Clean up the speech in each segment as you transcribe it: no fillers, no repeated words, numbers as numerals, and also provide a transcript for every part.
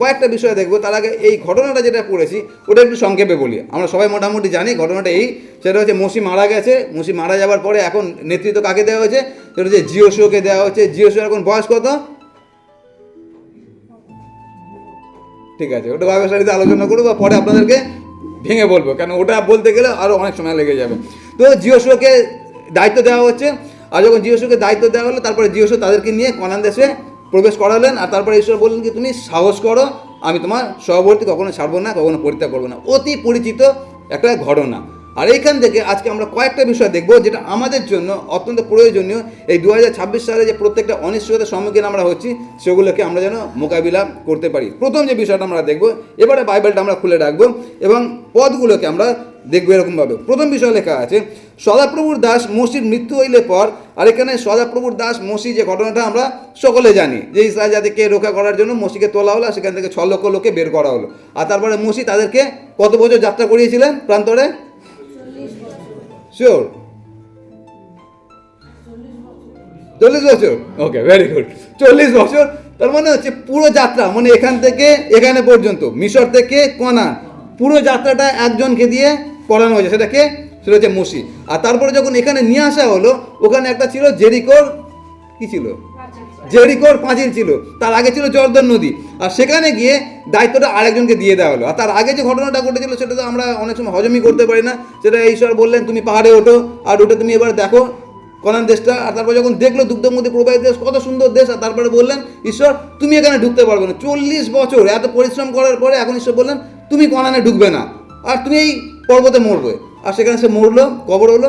কয়েকটা বিষয় দেখবো। তার আগে এই ঘটনাটা যেটা পড়েছি ওটা একটু সংক্ষেপে বলি। আমরা সবাই মোটামুটি জানি ঘটনাটা এই, সেটা হচ্ছে মসি মারা গেছে। মসি মারা যাওয়ার পরে এখন নেতৃত্ব কাকে দেওয়া হয়েছে? সেটা হচ্ছে জিওসুকে দেওয়া হচ্ছে। জিওসু এখন বয়স কত? ঠিক আছে, ওটা বাইবেল স্টাডিতে আলোচনা করবো বা পরে আপনাদেরকে ভেঙে বলবো, কেন ওটা বলতে গেলে আরও অনেক সময় লেগে যাবে। তো জিওসুকে দায়িত্ব দেওয়া হচ্ছে। আর যখন জিওসুকে দায়িত্ব দেওয়া হলো, তারপরে জিওসু তাদেরকে নিয়ে কনান দেশে প্রবেশ করালেন। আর তারপরে ঈশ্বর বললেন কি, তুমি সাহস করো, আমি তোমার সহবর্তী কখনো ছাড়বো না, কখনো পরিত্যাগ করবো না। অতি পরিচিত একটা ঘটনা। আর এইখান থেকে আজকে আমরা কয়েকটা বিষয় দেখব যেটা আমাদের জন্য অত্যন্ত প্রয়োজনীয়। এই 2026 সালে যে প্রত্যেকটা অনিশ্চয়তার সম্মুখীন আমরা হচ্ছি, সেগুলোকে আমরা যেন মোকাবিলা করতে পারি। প্রথম যে বিষয়টা আমরা দেখব, এবারে বাইবেলটা আমরা খুলে রাখবো এবং পদগুলোকে আমরা দেখবো এরকমভাবে। প্রথম বিষয় লেখা আছে, সদাপ্রভুর দাস মসির মৃত্যু হইলে পর। আর এখানে সদাপ্রভুর দাস মসি যে ঘটনাটা আমরা সকলে জানি, যে ইসরায়েল জাতিকে রক্ষা করার জন্য মসিকে তোলা হলো, সেখান থেকে 6 লক্ষ লোককে বের করা হলো। আর তারপরে মসি তাদেরকে কত বছর যাত্রা করিয়েছিলেন প্রান্তরে? শিওর 40 বছর। ওকে, ভেরি গুড, 40 বছর। তার মানে হচ্ছে পুরো যাত্রা, মানে এখান থেকে এখানে পর্যন্ত, মিশর থেকে কনান, পুরো যাত্রাটা একজনকে দিয়ে করানো হয়েছে। সেটা হচ্ছে মসি। আর তারপরে যখন এখানে নিয়ে আসা হলো, ওখানে একটা ছিল জেরিকোর, কি ছিল? জেরিকোর পাঁচিল ছিল। তার আগে ছিল জর্দান নদী। আর সেখানে গিয়ে দায়িত্বটা আরেকজনকে দিয়ে দেওয়া হলো। আর তার আগে যে ঘটনাটা ঘটেছিল সেটা তো আমরা অনেক সময় হজমই করতে পারি না। সেটা ঈশ্বর বললেন, তুমি পাহাড়ে ওঠো, আর ওটা তুমি এবার দেখো কনান দেশটা। আর তারপর যখন দেখলো দুগ্ধমতি প্রবাহিত দেশ, কত সুন্দর দেশ, আর তারপরে বললেন ঈশ্বর, তুমি এখানে ঢুকতে পারবে না। 40 বছর এত পরিশ্রম করার পরে এখন ঈশ্বর বললেন, তুমি কনানে ঢুকবে না, আর তুমি এই পর্বতে মরবে। আর সেখানে সে মরলো, কবর হলো।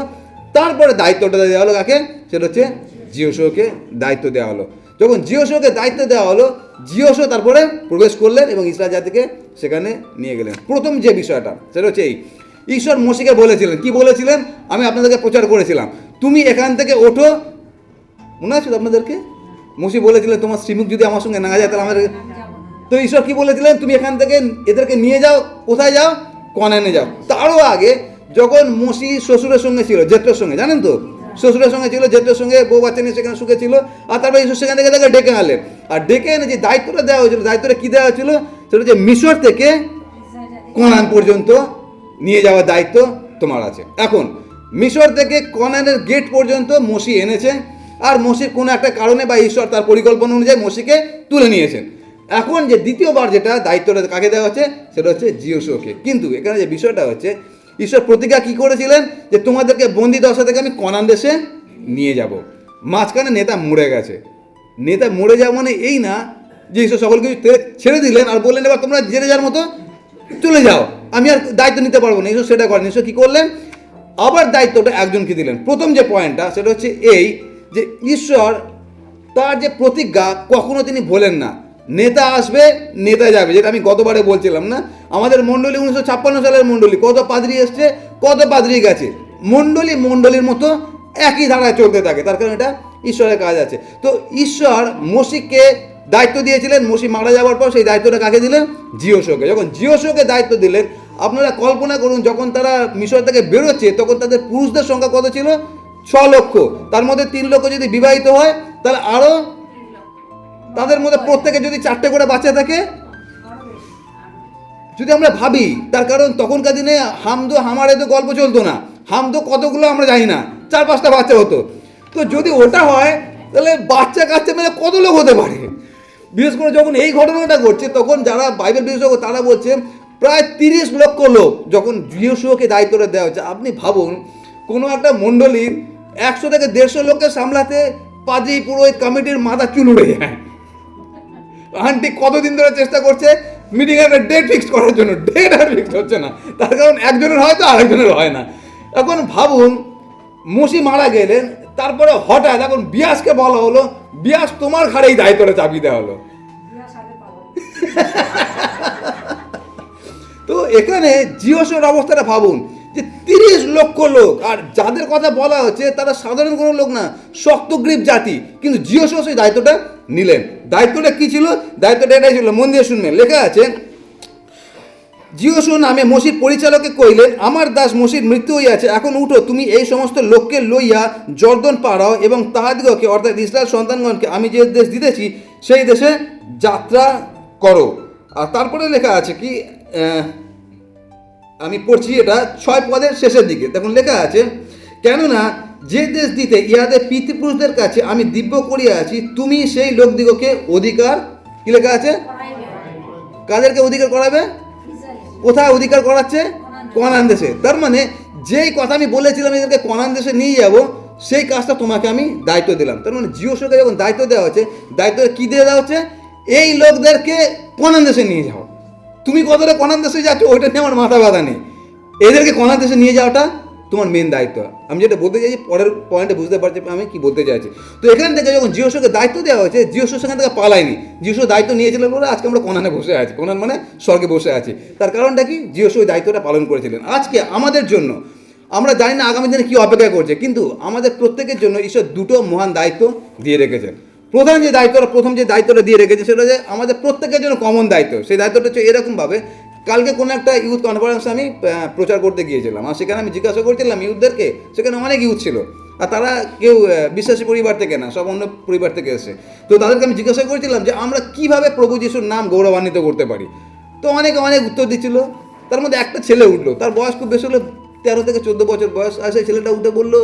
তারপরে দায়িত্বটা দেওয়া হলো কাকে? সেটা হচ্ছে জিওসুকে দায়িত্ব দেওয়া হলো। যখন জিওসুকে দায়িত্ব দেওয়া হলো, জিওসু তারপরে প্রবেশ করলেন এবং ইসরায়েল জাতিকে সেখানে নিয়ে গেলেন। প্রথম যে বিষয়টা সেটা হচ্ছে এই, ঈশ্বর মসিকে বলেছিলেন, কি বলেছিলেন? আমি আপনাদেরকে প্রচার করেছিলাম, তুমি এখান থেকে ওঠো। মনে আছে আপনাদেরকে? মসি বলেছিলেন, তোমার শ্রীমুখ যদি আমার সঙ্গে না যায় তাহলে আমাদের। তো ঈশ্বর কি বলেছিলেন? তুমি এখান থেকে এদেরকে নিয়ে যাও। কোথায় যাও? কনানে যাও। তারও আগে যখন মসি শ্বশুরের সঙ্গে ছিল, জেঠোর সঙ্গে, জানেন তো, শ্বশুরের সঙ্গে ছিল, জেঠোর সঙ্গে বউ বাচ্চা নিয়ে সেখানে সুখে ছিল। আর তারপরে ঈশ্বর সেখান থেকে তাকে ডেকে আনলেন। আর ডেকে এনে যে দায়িত্বটা দেওয়া হয়েছিল, দায়িত্বটা কী দেওয়া হয়েছিল? সেটা হচ্ছে মিশর থেকে কনান পর্যন্ত নিয়ে যাওয়ার দায়িত্ব তোমার আছে। এখন মিশর থেকে কনানের গেট পর্যন্ত মসি এনেছে। আর মসির কোনো একটা কারণে বা ঈশ্বর তার পরিকল্পনা অনুযায়ী মসিকে তুলে নিয়েছেন। এখন যে দ্বিতীয়বার যেটা দায়িত্বটা কাকে দেওয়া হচ্ছে, সেটা হচ্ছে জিওসুকে। কিন্তু এখানে যে বিষয়টা হচ্ছে, ঈশ্বর প্রতিজ্ঞা কী করেছিলেন? যে তোমাদেরকে বন্দি দশা থেকে আমি কনান দেশে নিয়ে যাব। মাঝখানে নেতা মরে গেছে। নেতা মরে যাওয়া মানে এই না যে ঈশ্বর সকল কিছু ছেড়ে দিলেন আর বললেন এবার তোমরা জেলে যাওয়ার মতো চলে যাও, আমি আর দায়িত্ব নিতে পারবো না। ঈশ্বর সেটা করেন। ঈশ্বর কী করলেন? আবার দায়িত্বটা একজনকে দিলেন। প্রথম যে পয়েন্টটা সেটা হচ্ছে এই, যে ঈশ্বর তার যে প্রতিজ্ঞা কখনো তিনি ভোলেন না। নেতা আসবে, নেতা যাবে, যেটা আমি গতবারে বলছিলাম না, আমাদের মণ্ডলী 1956 সালের মণ্ডলী, কত পাদ্রী এসছে, কত পাদ্রী গেছে, মণ্ডলীর মতো একই ধারায় চলতে থাকে। তার কারণ এটা ঈশ্বরের কাজ আছে। তো ঈশ্বর মসিকে দায়িত্ব দিয়েছিলেন। মসি মারা যাওয়ার পর সেই দায়িত্বটা কাকে দিলেন? জিওসুকে। যখন জিওসুকে দায়িত্ব দিলেন, আপনারা কল্পনা করুন, যখন তারা মিশর থেকে বেরোচ্ছে তখন তাদের পুরুষদের সংখ্যা কত ছিল? 6 লক্ষ। তার মধ্যে 3 লক্ষ যদি বিবাহিত হয়, তাহলে আরও তাদের মধ্যে প্রত্যেকে যদি 4টে করে বাচ্চা থাকে, যদি আমরা ভাবি, তার কারণ তখনকার দিনে হামদো হামারে তো গল্প চলতো না। হামদো কতগুলো আমরা জানি না, 4-5টা বাচ্চা হতো। তো যদি ওটা হয় তাহলে বাচ্চা কাচ্চা মেলে কত লোক হতে পারে? বিশেষ করে যখন এই ঘটনাটা ঘটছে, তখন যারা বাইবেল বিশেষজ্ঞ তারা বলছে প্রায় 30 লক্ষ লোক যখন জিওসুকে দায়িত্বটা দেওয়া হচ্ছে। আপনি ভাবুন, কোনো একটা মণ্ডলীর 100 থেকে 150 লোককে সামলাতে পাদ্রী পুরোহিত কমিটির মাথা চুল উড়ে যায়। আন্টি কতদিন ধরে চেষ্টা করছে মিটিংয়ে একটা ডেট ফিক্স করার জন্য, ডেট আর ফিক্স হচ্ছে না। তার কারণ একজনের হয় তো আরেকজনের হয় না। এখন ভাবুন, মসি মারা গেলেন, তারপরে হঠাৎ এখন বিয়াসকে বলা হলো, বিয়াস তোমার ঘাড়ে এই দায়িত্বটা চাপিয়ে দেওয়া হলো। তো এখানে জিওসুর অবস্থাটা ভাবুন, যে 30 লক্ষ লোক, আর যাদের কথা বলা হচ্ছে তারা সাধারণ কোনো লোক না, শক্তগ্রীব জাতি, কিন্তু জিওসু সেই দায়িত্বটা নিলেন। দায়িত্বটা কি ছিল? দায়িত্বটা এটাই ছিল, মন দিয়ে শুনবেন। লেখা আছে, জিওসু নামে মসির পরিচালকে কইলেন, আমার দাস মসির মৃত্যু হইয়াছে, এখন উঠো, তুমি এই সমস্ত লোককে লইয়া জর্দন পাড়াও এবং তাহাদিগকে অর্থাৎ ইসরায়েল সন্তানগণকে আমি যে দেশ দিতেছি সেই দেশে যাত্রা করো। আর তারপরে লেখা আছে কি, আমি পড়ছি এটা 6 পদের শেষের দিকে। দেখুন লেখা আছে, কেননা যে দেশ দিতে ইহাদের পিতৃপুরুষদের কাছে আমি দিব্য করিয়া আছি, তুমি সেই লোকদিগকে অধিকার, কি লেখা আছে, কাদেরকে অধিকার করাবে? কোথায় অধিকার করাচ্ছে? কনান দেশে। তার মানে যেই কথা আমি বলেছিলাম এদেরকে কনান দেশে নিয়ে যাব, সেই কাজটা তোমাকে আমি দায়িত্ব দিলাম। তার মানে জিওসকে যখন দায়িত্ব দেওয়া হচ্ছে, দায়িত্ব কি দিয়ে দেওয়া হচ্ছে? এই লোকদেরকে কনান দেশে নিয়ে যাও। তুমি কতটা কনান দেশে যাচ্ছ ওইটা নিয়ে আমার মাথা ব্যথা নেই, এদেরকে কনান দেশে নিয়ে যাওয়াটা তোমার মেন দায়িত্ব। আমি যেটা বলতে চাইছি পরের পয়েন্টে বুঝতে পারছি আমি কি বলতে চাইছি। তো এখান থেকে যখন জিওসকে দায়িত্ব দেওয়া হয়েছে, জিওস সেখান থেকে পালায়নি। জিওস দায়িত্ব নিয়েছিলেন বলে আজকে আমরা কনানে বসে আছি, কনান মানে স্বর্গে বসে আছি। তার কারণটা কি? জিওস ওই দায়িত্বটা পালন করেছিলেন। আজকে আমাদের জন্য, আমরা জানি না আগামী দিনে কী অপেক্ষা করছে, কিন্তু আমাদের প্রত্যেকের জন্য ঈশ্বর দুটো মহান দায়িত্ব দিয়ে রেখেছেন। প্রথম যে দায়িত্বটা দিয়ে রেখেছে সেটা হচ্ছে আমাদের প্রত্যেকের জন্য কমন দায়িত্ব। সেই দায়িত্বটা হচ্ছে এরকমভাবে, কালকে কোনো একটা ইউথ কনফারেন্সে আমি প্রচার করতে গিয়েছিলাম, আর সেখানে আমি জিজ্ঞাসা করছিলাম ইউথদেরকে, সেখানে অনেক ইউথ ছিল, আর তারা কেউ বিশ্বাসী পরিবার থেকে না, সব অন্য পরিবার থেকে এসে। তো তাদেরকে আমি জিজ্ঞাসা করেছিলাম যে আমরা কীভাবে প্রভু যিশুর নাম গৌরবান্বিত করতে পারি। তো অনেক উত্তর দিচ্ছিল। তার মধ্যে একটা ছেলে উঠলো, তার বয়স খুব বেশি হলো 13 থেকে 14 বছর বয়স। আর সেই ছেলেটা উঠে বললো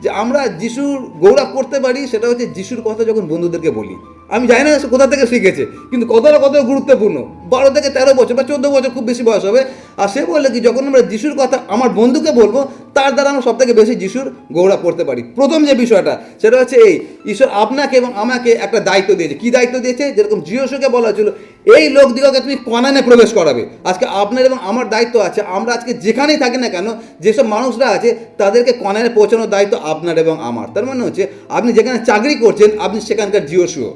যে আমরা যিশুর গৌরব করতে পারি সেটা হচ্ছে যিশুর কথা যখন বন্ধুদেরকে বলি। আমি জানি না সে কোথা থেকে শিখেছে, কিন্তু কতটা গুরুত্বপূর্ণ। 12 থেকে 13 বছর বা 14 বছর খুব বেশি বয়স হবে। আর সে বললে কি, যখন আমরা যিশুর কথা আমার বন্ধুকে বলবো, তার দ্বারা আমরা সবথেকে বেশি যিশুর গৌরব করতে পারি। প্রথম যে বিষয়টা সেটা হচ্ছে এই, ঈশ্বর আপনাকে এবং আমাকে একটা দায়িত্ব দিয়েছে। কি দায়িত্ব দিয়েছে? যেরকম জিওসকে বলা হয়েছিল এই লোকদিগকে তুমি কনানে প্রবেশ করাবে। আজকে আপনার এবং আমার দায়িত্ব আছে, আমরা আজকে যেখানেই থাকি না কেন, যেসব মানুষরা আছে তাদেরকে কনানে পৌঁছানোর দায়িত্ব আপনার এবং আমার। তার মানে হচ্ছে আপনি যেখানে চাকরি করছেন আপনি সেখানকার জিওসও,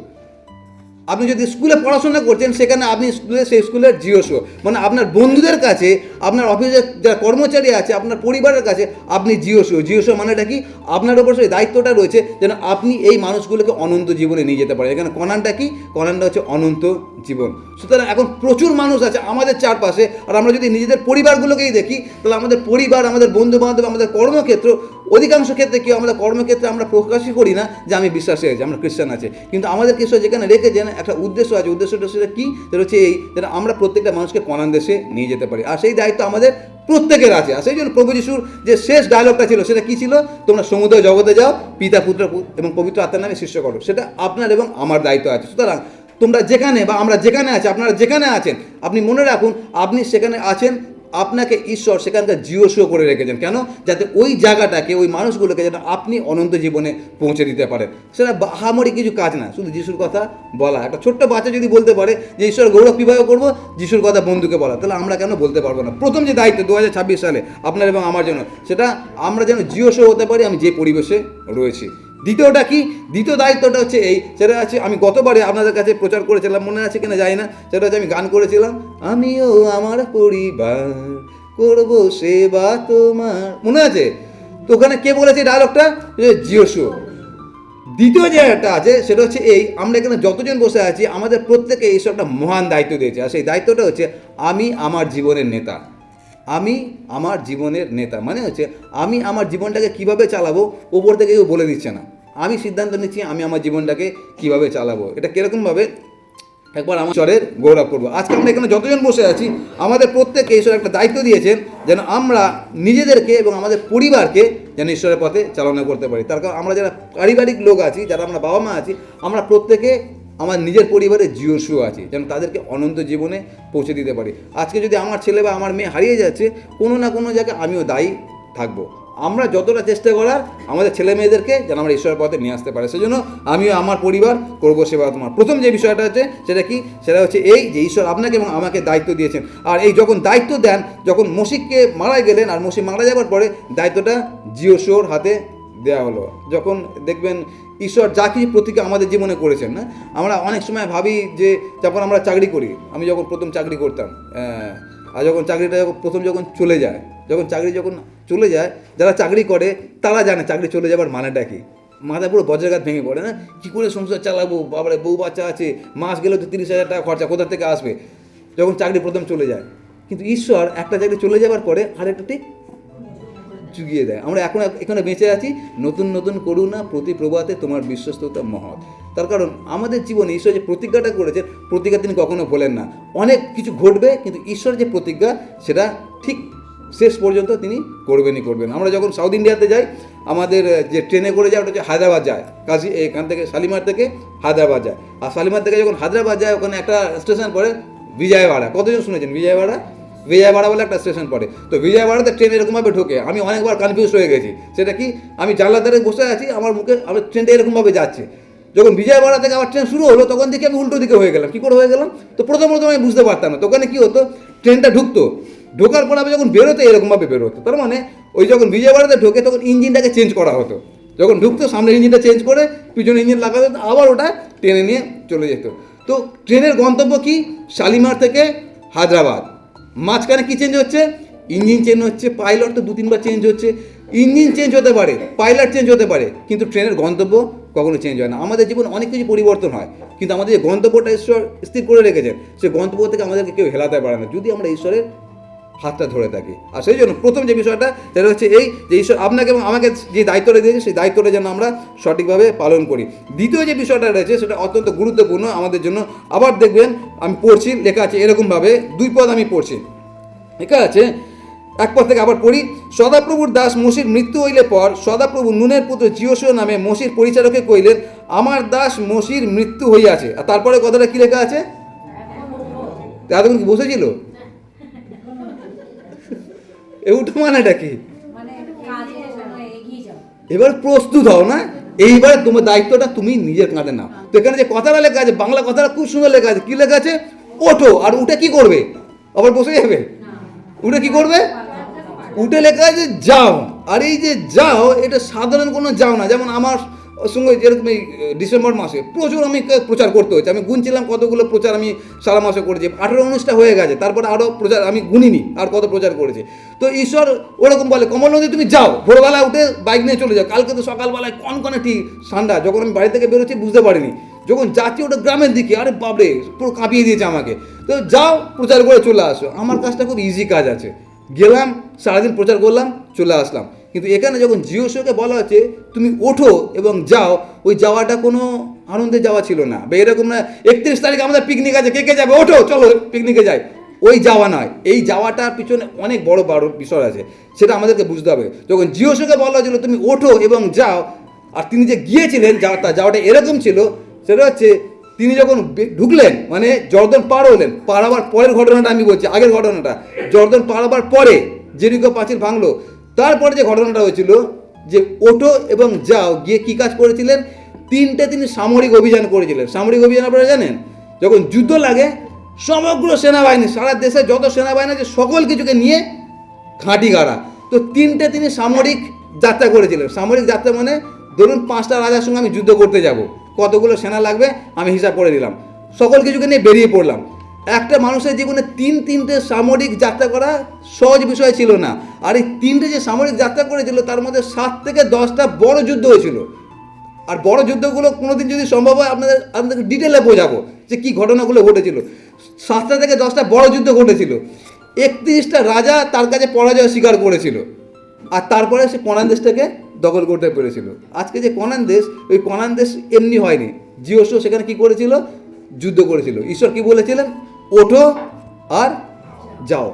আপনি যদি স্কুলে পড়াশোনা করছেন সেখানে আপনি সেই স্কুলের জিওসও, মানে আপনার বন্ধুদের কাছে, আপনার অফিসের যারা কর্মচারী আছে, আপনার পরিবারের কাছে আপনি জিওসও মানেটা কি? আপনার ওপর সেই দায়িত্বটা রয়েছে যেন আপনি এই মানুষগুলোকে অনন্ত জীবনে নিয়ে যেতে পারেন। এখানে কনানটা কি? কনানটা হচ্ছে অনন্ত জীবন। সুতরাং এখন প্রচুর মানুষ আছে আমাদের চারপাশে, আর আমরা যদি নিজেদের পরিবারগুলোকেই দেখি, তাহলে আমাদের পরিবার, আমাদের বন্ধু বান্ধব, আমাদের কর্মক্ষেত্র, অধিকাংশ ক্ষেত্রে কি আমাদের কর্মক্ষেত্রে আমরা প্রকাশই করি না যে আমি বিশ্বাসী আছি, আমরা খ্রিস্টান আছে, কিন্তু আমাদের কিছু যেখানে রেখেছেন একটা উদ্দেশ্য আছে। উদ্দেশ্যটা সেটা কি? সেটা হচ্ছে এই, যেটা আমরা প্রত্যেকটা মানুষকে কনান দেশে নিয়ে যেতে পারি। আর সেই দায়িত্ব আমাদের প্রত্যেকের আছে। আর সেই জন্য প্রভু যিশুর যে শেষ ডায়লগটা ছিল সেটা কি ছিল? তোমরা সমুদ্র জগতে যাও, পিতা পুত্র এবং পবিত্র আত্মার নামে শিষ্য করো। সেটা আপনার এবং আমার দায়িত্ব আছে। সুতরাং তোমরা যেখানে বা আমরা যেখানে আছি, আপনারা যেখানে আছেন, আপনি মনে রাখুন আপনি সেখানে আছেন, আপনাকে ঈশ্বর সেখানকার জিওসও করে রেখেছেন। কেন? যাতে ওই জায়গাটাকে, ওই মানুষগুলোকে যেন আপনি অনন্ত জীবনে পৌঁছে দিতে পারেন। সেটা বাহামরি কিছু কাজ না, শুধু যিশুর কথা বলা। একটা ছোট্ট বাচ্চা যদি বলতে পারে যে ঈশ্বর গৌরব কীভাবে করবো, যিশুর কথা বন্ধুকে বলা, তাহলে আমরা কেন বলতে পারবো না? প্রথম যে দায়িত্ব 2026 সালে আপনার এবং আমার জন্য, সেটা আমরা যেন জিওসও হতে পারি আমি যে পরিবেশে রয়েছি। দ্বিতীয়টা কি? দ্বিতীয় দায়িত্বটা হচ্ছে এই, সেটা আছে আমি গতবারে আপনাদের কাছে প্রচার করেছিলাম, মনে আছে কিনা জানি না, সেটা হচ্ছে আমি গান করেছিলাম, আমিও আমার পরিবার করব সেবা তোমার, মনে আছে? তো ওখানে কে বলেছে ডায়লগটা? জিওসও। দ্বিতীয় যে একটা আছে সেটা হচ্ছে এই, আমরা এখানে যতজন বসে আছি আমাদের প্রত্যেকে এইসব একটা মহান দায়িত্ব দিয়েছে। আর সেই দায়িত্বটা হচ্ছে আমি আমার জীবনের নেতা। আমি আমার জীবনের নেতা মানে হচ্ছে আমি আমার জীবনটাকে কিভাবে চালাবো ওপর থেকে কেউ বলে দিচ্ছে না, আমি সিদ্ধান্ত নিচ্ছি আমি আমার জীবনটাকে কিভাবে চালাবো। এটা কীরকমভাবে? একবার আমার ঈশ্বরের গৌরব করবো। আজকে আমরা এখানে যতজন বসে আছি আমাদের প্রত্যেককে ঈশ্বর একটা দায়িত্ব দিয়েছেন যেন আমরা নিজেদেরকে এবং আমাদের পরিবারকে যেন ঈশ্বরের পথে চালনা করতে পারি। তার কারণ আমরা যারা পারিবারিক লোক আছি, যারা আমরা বাবা মা আছি, আমরা প্রত্যেকে আমার নিজের পরিবারে জিওসও আছি যেন তাদেরকে অনন্ত জীবনে পৌঁছে দিতে পারি। আজকে যদি আমার ছেলে বা আমার মেয়ে হারিয়ে যাচ্ছে, কোনো না কোনো জায়গায় আমিও দায়ী থাকবো। আমরা যতটা চেষ্টা করার আমাদের ছেলে মেয়েদেরকে যেন আমরা ঈশ্বরের পথে নিয়ে আসতে পারি, সেজন্য আমিও আমার পরিবার করবো সেবা তোমার। প্রথম যে বিষয়টা হচ্ছে সেটা কি? সেটা হচ্ছে এই যে ঈশ্বর আপনাকে এবং আমাকে দায়িত্ব দিয়েছেন। আর এই যখন দায়িত্ব দেন, যখন মসিহকে মারা গেলেন আর মসিহ মারা যাওয়ার পরে দায়িত্বটা জিওসওর হাতে দেওয়া হলো। যখন দেখবেন ঈশ্বর যা কিছু প্রতিজ্ঞা আমাদের জীবনে করেছেন, না আমরা অনেক সময় ভাবি যে যখন আমরা চাকরি করি, আমি যখন প্রথম চাকরি করতাম, আর যখন চাকরিটা যখন চলে যায়, যখন চলে যায়, যারা চাকরি করে তারা জানে চাকরি চলে যাবার মানেটা কি। মাথা পুরো বজ্রাঘাত ভেঙে পড়ে, না কী করে সংসার চালাবো, বাবারে বউ বাচ্চা আছে, মাস গেলেও তো 30,000 টাকা খরচা কোথা থেকে আসবে যখন চাকরি প্রথম চলে যায়। কিন্তু ঈশ্বর একটা চাকরি চলে যাবার পরে আরেকটা ঠিক চুগিয়ে দেয়। আমরা এখন এখানে বেঁচে আছি, নতুন নতুন করুণা প্রতি প্রভাতে তোমার বিশ্বস্ততা মহৎ। তার কারণ আমাদের জীবনে ঈশ্বর যে প্রতিজ্ঞাটা করেছেন, প্রতিজ্ঞা তিনি কখনো ভোলেন না। অনেক কিছু ঘটবে, কিন্তু ঈশ্বর যে প্রতিজ্ঞা সেটা ঠিক শেষ পর্যন্ত তিনি করবেন। আমরা যখন সাউথ ইন্ডিয়াতে যাই, আমাদের যে ট্রেনে করে যায় ওটা হচ্ছে হায়দ্রাবাদ যায়, কাজী এখান থেকে শালিমার থেকে হায়দ্রাবাদ যায়। আর শালিমার থেকে যখন হায়দ্রাবাদ যায়, ওখানে একটা স্টেশন পড়ে বিজয়ওয়াড়া। কতজন শুনেছেন বিজয়ওয়াড়া বলে একটা স্টেশন পড়ে। তো বিজয়ওয়াড়াতে ট্রেন এরকমভাবে ঢোকে, আমি অনেকবার কনফিউজ হয়ে গেছি। সেটা কি, আমি জানলার ধারে বসে আছি, আমার ট্রেনটা এরকমভাবে যাচ্ছে। যখন বিজয়ওয়াড়া থেকে আবার ট্রেন শুরু হলো, তখন দেখি আমি উল্টো দিকে হয়ে গেলাম। কী করে হয়ে গেলাম? তো প্রথম আমি বুঝতে পারতাম না। তখন কী হতো, ট্রেনটা ঢোকার পর আমি যখন বেরোতো এরকমভাবে বেরোতো। তার মানে ওই যখন বিজয়ওয়াড়াতে ঢোকে তখন ইঞ্জিনটাকে চেঞ্জ করা হতো। যখন ঢুকতো সামনের ইঞ্জিনটা চেঞ্জ করে পিছনে ইঞ্জিন লাগাতো, আবার ওটা টেনে নিয়ে চলে যেত। তো ট্রেনের গন্তব্য কি? শালিমার থেকে হায়দ্রাবাদ। মাঝখানে কি চেঞ্জ হচ্ছে? ইঞ্জিন চেঞ্জ হচ্ছে, পাইলট তো 2-3 বার চেঞ্জ হচ্ছে। ইঞ্জিন চেঞ্জ হতে পারে, পাইলট চেঞ্জ হতে পারে, কিন্তু ট্রেনের গন্তব্য কখনো চেঞ্জ হয় না। আমাদের জীবনে অনেক কিছু পরিবর্তন হয়, কিন্তু আমাদের যে গন্তব্যটা ঈশ্বর স্থির করে রেখেছেন, সেই গন্তব্য থেকে আমাদেরকে কেউ হেলাতে পারে না, যদি আমরা ঈশ্বরের হাতটা ধরে থাকি। আর সেই জন্য প্রথম যে বিষয়টা সেটা হচ্ছে এই, যে ঈশ্বর আপনাকে এবং আমাকে যে দায়িত্বটা দিয়েছে, সেই দায়িত্বটা যেন আমরা সঠিকভাবে পালন করি। দ্বিতীয় যে বিষয়টা রয়েছে সেটা অত্যন্ত গুরুত্বপূর্ণ আমাদের জন্য। আবার দেখবেন আমি পড়ছি, লেখা আছে এরকমভাবে, 2 পদ আমি পড়ছি, লেখা আছে 1 পদ থেকে আবার পড়ি। সদাপ্রভুর দাস মসির মৃত্যু হইলে পর সদাপ্রভু নুনের পুত্র জিওসীয় নামে মসির পরিচারকে কইলেন, আমার দাস মসির মৃত্যু হইয়াছে। আর তারপরে কথাটা কি লেখা আছে? এতক্ষণ কি বসেছিল? এউটা মানেটা কি? এবার প্রস্তুত হও না, এইবার তোমার দায়িত্বটা তুমি নিজের কাঁধে নাও। তো এখানে যে কথাটা লেখা আছে, বাংলা কথাটা খুব সুন্দর লেখা আছে। কি লেখা আছে? ওঠো। আর উঠে কি করবে? আবার বসে যাবে? উঠে কি করবে? উঠে লেখা আছে যাও। আর এই যে যাও, এটা সাধারণ কোনো যাও না। যেমন আমার সঙ্গে যেরকম এই ডিসেম্বর মাসে প্রচুর আমি প্রচার করতে হচ্ছে। আমি গুনছিলাম কতগুলো প্রচার আমি সারা মাসে করেছি, 18-19টা হয়ে গেছে। তারপরে আরও প্রচার আমি গুনিনি আর কত প্রচার করেছি। তো ঈশ্বর ওরকম বলে, কমল নদী তুমি যাও, ভোরবেলা উঠে বাইক নিয়ে চলে যাও। কালকে তো সকালবেলায় কনকনে ঠিক ঠান্ডা, যখন আমি বাড়ি থেকে বেরোচ্ছি বুঝতে পারিনি, যখন যাচ্ছি ওটা গ্রামের দিকে, আরে বাবরে পুরো কাঁপিয়ে দিয়েছে আমাকে। তো যাও, প্রচার করে চলে আসো। আমার কাজটা খুব ইজি কাজ আছে, গেলাম, সারাদিন প্রচার করলাম, চলে আসলাম। কিন্তু এখানে যখন জিওসকে বলা হচ্ছে তুমি ওঠো এবং যাও, ওই যাওয়াটা কোনো আনন্দে যাওয়া ছিল না। বা এরকম না 31 তারিখে আমাদের পিকনিক আছে, কে কে যাবে, ওঠো চলো পিকনিকে যাই, ওই যাওয়া নয়। এই যাওয়াটার পিছনে অনেক বড় বড় বিষয় আছে, সেটা আমাদেরকে বুঝতে হবে। যখন জিওসকে বলা হয়েছিল তুমি ওঠো এবং যাও, আর তিনি যে গিয়েছিলেন, যাওয়াটা এরকম ছিল, সেটা হচ্ছে তিনি যখন ঢুকলেন, মানে জর্দন পার হলেন, পার হবার পরের ঘটনাটা আমি বলছি, আগের ঘটনাটা। জর্দন পার হবার পরে জেরিকো পাঁচিল ভাঙলো, তারপরে যে ঘটনাটা হয়েছিল যে ওঠো এবং যাও, গিয়ে কী কাজ করেছিলেন? 3টে তিনি সামরিক অভিযান করেছিলেন। সামরিক অভিযান আপনারা জানেন, যখন যুদ্ধ লাগে সমগ্র সেনাবাহিনী, সারা দেশে যত সেনাবাহিনী আছে সকল কিছুকে নিয়ে ঘাঁটি গাড়া। তো 3টে তিনি সামরিক যাত্রা করেছিলেন। সামরিক যাত্রা মানে ধরুন 5টা রাজার সঙ্গে আমি যুদ্ধ করতে যাব, কতগুলো সেনা লাগবে আমি হিসাব করে দিলাম, সকল কিছুকে নিয়ে বেরিয়ে পড়লাম। একটা মানুষের জীবনে 3টে সামরিক যাত্রা করা সহজ বিষয় ছিল না। আর এই 3টে যে সামরিক যাত্রা করেছিল, তার মধ্যে 7 থেকে 10টা বড় যুদ্ধ হয়েছিল। আর বড় যুদ্ধগুলো কোনোদিন যদি সম্ভব হয় আপনাদেরকে ডিটেলে বোঝাবো যে কী ঘটনাগুলো ঘটেছিল। 7টা থেকে 10টা বড় যুদ্ধ ঘটেছিল। 31টা রাজা তার কাছে পরাজয় স্বীকার করেছিল, আর তারপরে সে কনান দেশটাকে দখল করতে পেরেছিল। আজকে যে কনান দেশ, ওই কনান দেশ এমনি হয়নি। জিওসও সেখানে কি করেছিল? যুদ্ধ করেছিল। ঈশ্বর কি বলেছিলেন? ওঠো আর যাও।